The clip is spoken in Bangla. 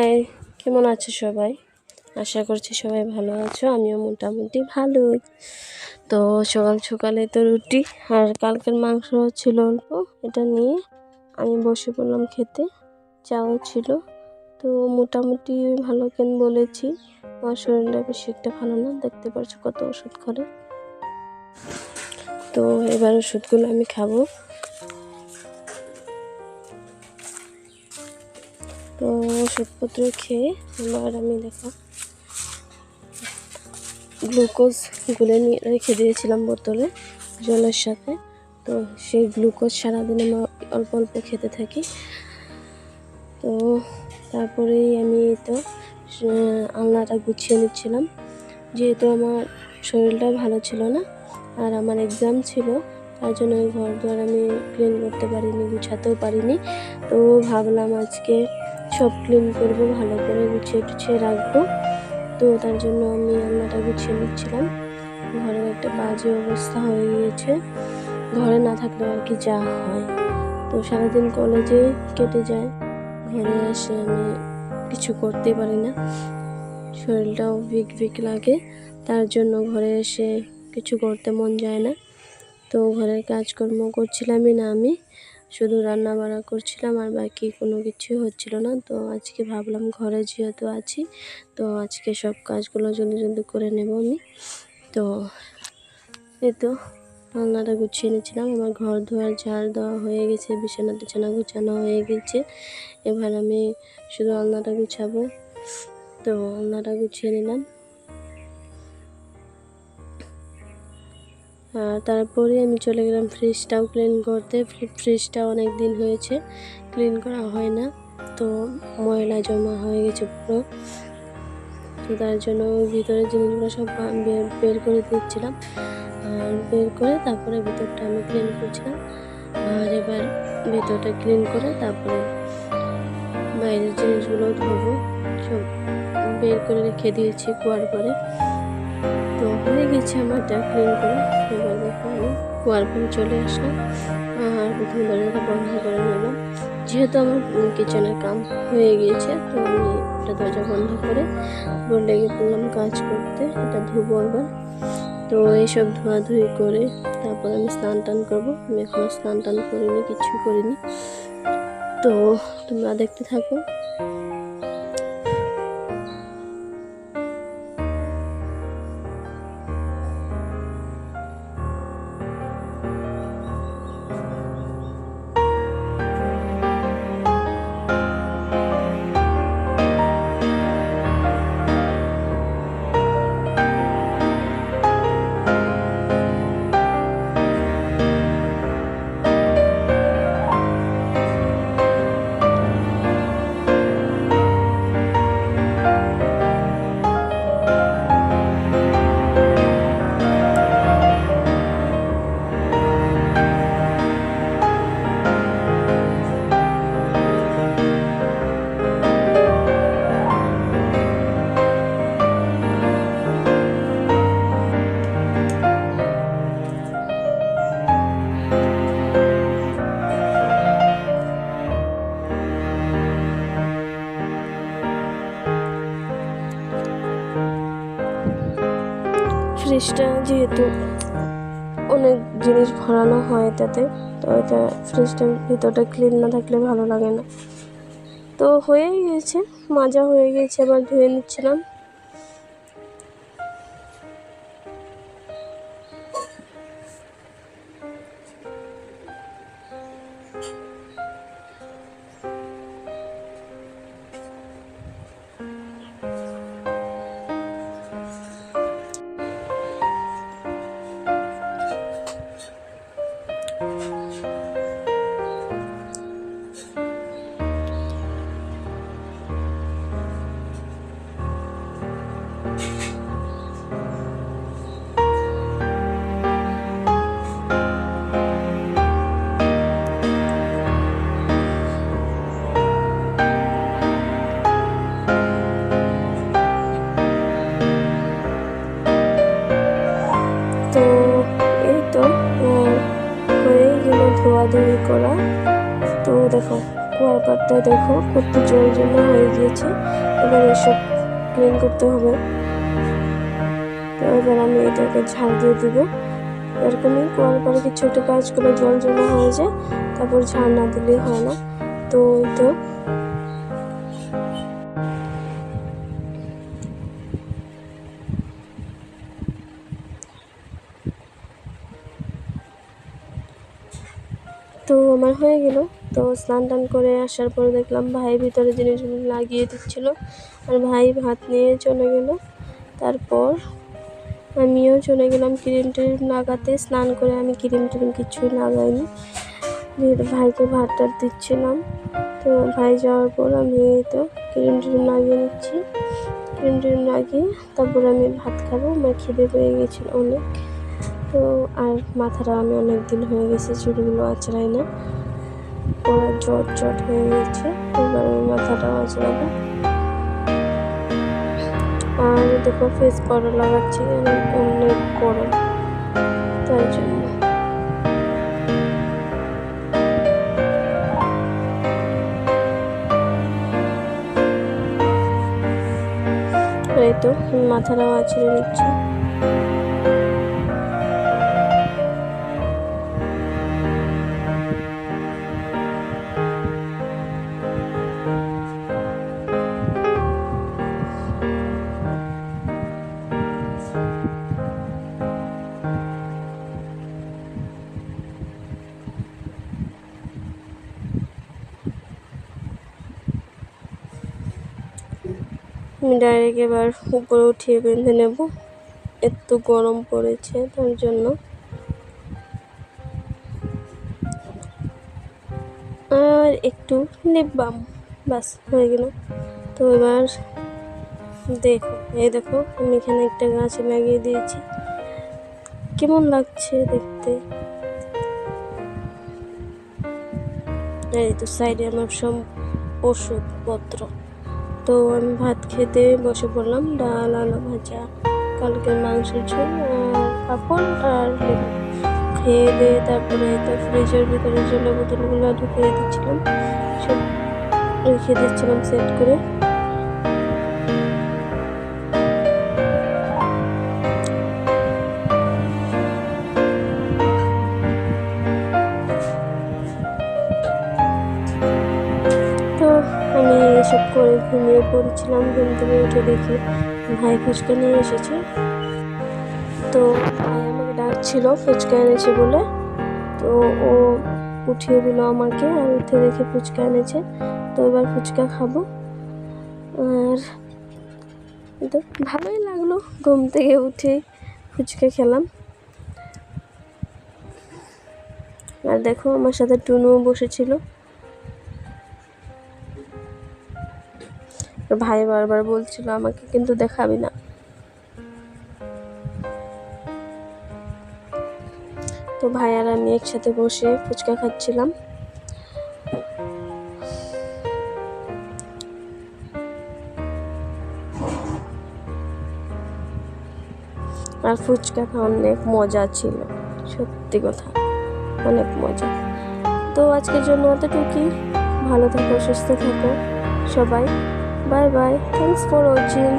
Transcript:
হাই, কেমন আছো সবাই? আশা করছি সবাই ভালো আছো। আমিও মোটামুটি ভালোই। তো সকাল সকালে তো রুটি আর কালকের মাংস ছিল অল্প, এটা নিয়ে আমি বসে পড়লাম খেতে। চাও ছিল, তো মোটামুটি ভালো কেন বলেছি। আমার শরীরটা বেশি একটা ভালো না, দেখতে পাচ্ছ কত ওষুধ করে। তো এবার ওষুধগুলো আমি খাবো। তো ওষুধপত্র খেয়ে এবার আমি দেখো গ্লুকোজ গুলে নিয়ে রেখে দিয়েছিলাম বোতলে জলের সাথে। তো সেই গ্লুকোজ সারাদিন আমি অল্প অল্প খেতে থাকি। তো তারপরেই আমি তো আলনাটা গুছিয়ে নিচ্ছিলাম, যেহেতু আমার শরীরটা ভালো ছিল না আর আমার এক্সাম ছিল, তার জন্য ঘর দুয়ার আমি ক্লিন করতে পারিনি, গুছাতেও পারিনি। তো ভাবলাম আজকে সব ক্লিন করবো, ভালো করে গুছিয়ে টুছিয়ে রাখবো। তো তার জন্য আমি রান্নাটা গুছিয়ে নিচ্ছিলাম। ঘরের একটা বাজে অবস্থা হয়ে গিয়েছে, ঘরে না থাকলে আর কি যা হয়। তো সারাদিন কলেজে কেটে যায়, ঘরে এসে আমি কিছু করতে পারি না, শরীরটাও ভিক ভিক লাগে। তার জন্য ঘরে এসে কিছু করতে মন যায় না। তো ঘরের কাজকর্ম করছিলামই না, আমি শুধু রান্না বাড়া করছিলাম আর বাকি কোনো কিছুই হচ্ছিল না। তো আজকে ভাবলাম ঘরে যেহেতু আছি, তো আজকে সব কাজগুলো জলদি জলদি করে নেব আমি। তো এই তো রান্নাটা গুছিয়ে নিচ্ছিলাম। আমার ঘর ধোয়ার ঝাড় দেওয়া হয়ে গেছে, বিছানা টিছানা গুছানো হয়ে গেছে। এবার আমি শুধু রান্নাটা গুছাবো। তো রান্নাটা গুছিয়ে নিলাম। আর তারপরে আমি চলে গেলাম ফ্রিজটাও ক্লিন করতে। ফ্রিজটা অনেক দিন হয়েছে ক্লিন করা হয় না, তো ময়লা জমা হয়ে গেছে পুরো। তো তার জন্য ভিতরে জিনিসগুলো সব বের করে দিচ্ছিলাম, আর বের করে তারপরে ভিতরটা আমি ক্লিন করছিলাম। আর এবার ভিতরটা ক্লিন করে তারপরে বাইরের জিনিসগুলো ধোবো, সব বের করে রেখে দিয়েছি কুয়ার পরে। তো হয়ে গেছে আমার এটা ক্লিন করে। এবার দেখো আমি কুয়ার পরে চলে আসলাম আর প্রথমে দরজাটা বন্ধ করে নিলাম, যেহেতু আমার কিচেনের কাম হয়ে গিয়েছে। তো আমি এটা দরজা বন্ধ করে তারপর লেগে পড়লাম কাজ করতে। এটা ধুবো এবার। তো এইসব ধোয়াধুয়ি করে তারপর আমি স্নান টান করবো। আমি এখনও স্নান টান করিনি, কিছুই করিনি। তো তোমরা দেখতে থাকো। ফ্রিজটা যেহেতু অনেক জিনিস ভরানো হয় এটাতে, তো এটা ফ্রিজটার ভিতরটা ক্লিন না থাকলে ভালো লাগে না। তো হয়েই গেছে, মাজা হয়ে গেছে, আবার ধুয়ে নিচ্ছিলাম। পেপারটা দেখো কত জল জমা হয়ে গিয়েছে। এবার এসব ক্লিন করতে হবে। তো এবার আমি এটাকে ঝাড় দিয়ে দিব। এরকমই করার পরে কিছু একটা কাজ করে জল জমা হয়ে যায়, তারপর ঝাড় না দিলেই হয় না। তো তো আমার হয়ে গেল। তো স্নান টান করে আসার পরে দেখলাম ভাই ভিতরে জিনিসগুলো লাগিয়ে দিচ্ছিল, আর ভাই ভাত নিয়ে চলে গেল। তারপর আমিও চলে গেলাম ক্রিম ট্রিম লাগাতে। স্নান করে আমি ক্রিম ট্রিম কিছুই লাগাইনি, ভাইকে ভাত টাত দিচ্ছিলাম। তো ভাই যাওয়ার পর আমি তো ক্রিম ট্রিম লাগিয়ে নিচ্ছি। ক্রিম ট্রিম লাগিয়ে তারপর আমি ভাত খাবো। আমার খিদে পেয়ে গেছিলো অনেক। তো আর মাথাটা আমি অনেক দিন হয়ে গেছে চুলগুলো আঁচড়াই না, পুরো জট হয়ে গেছে। এবার আমি মাথাটাও আঁচড়াবো। আর দেখো ফেস পাউডার লাগাচ্ছি, অনেক গরম, তার জন্য। এই তো মাথাটাও আঁচড়ে নিচ্ছি। আমি ডাইরেক্ট এবার উপরে উঠিয়ে বেঁধে নেব, এত গরম পড়েছে তার জন্য। আর একটু লিপ বাম, বাস হয়ে গেল। তো এবার দেখো আমি এখানে একটা গাছ লাগিয়ে দিয়েছি, কেমন লাগছে দেখতে। এই তো সাইডে আমার সব ওষুধপত্র। তো আমি ভাত খেতে বসে পড়লাম। ডাল, আলু ভাজা, কালকের মাংসের ঝোল আর পাঁপড় আর লেবু খেয়ে দিয়ে তারপরে তো ফ্রিজের ভিতরে জলের বোতলগুলো ঢুকিয়ে দিচ্ছিলাম, সব রেখে দিচ্ছিলাম সেট করে। তো আমি এসব করে ঘুমিয়ে পড়েছিলাম। ঘুম থেকে উঠে দেখি ভাই ফুচকা নিয়ে এসেছে। তো ভাই আমাকে ডাকছিল ফুচকা এনেছে বলে, তো ও উঠিয়ে দিল আমাকে, আর উঠে দেখে ফুচকা এনেছে। তো এবার ফুচকা খাবো। আর তো ভালোই লাগলো, ঘুম থেকে উঠে ফুচকা খেলাম। আর দেখো আমার সাথে টুনুও বসেছিল। ভাই বারবার বলছিল আমাকে কিন্তু দেখাবি না। তো ভাই আর আমি একসাথে বসে ফুচকা খাচ্ছিলাম। আর ফুচকাটা অনেক মজা ছিল, সত্যি কথা অনেক মজা। তো আজকের জন্য এতটুকুই। ভালো থাকো, সুস্থ থাকো সবাই। Bye bye, thanks for watching.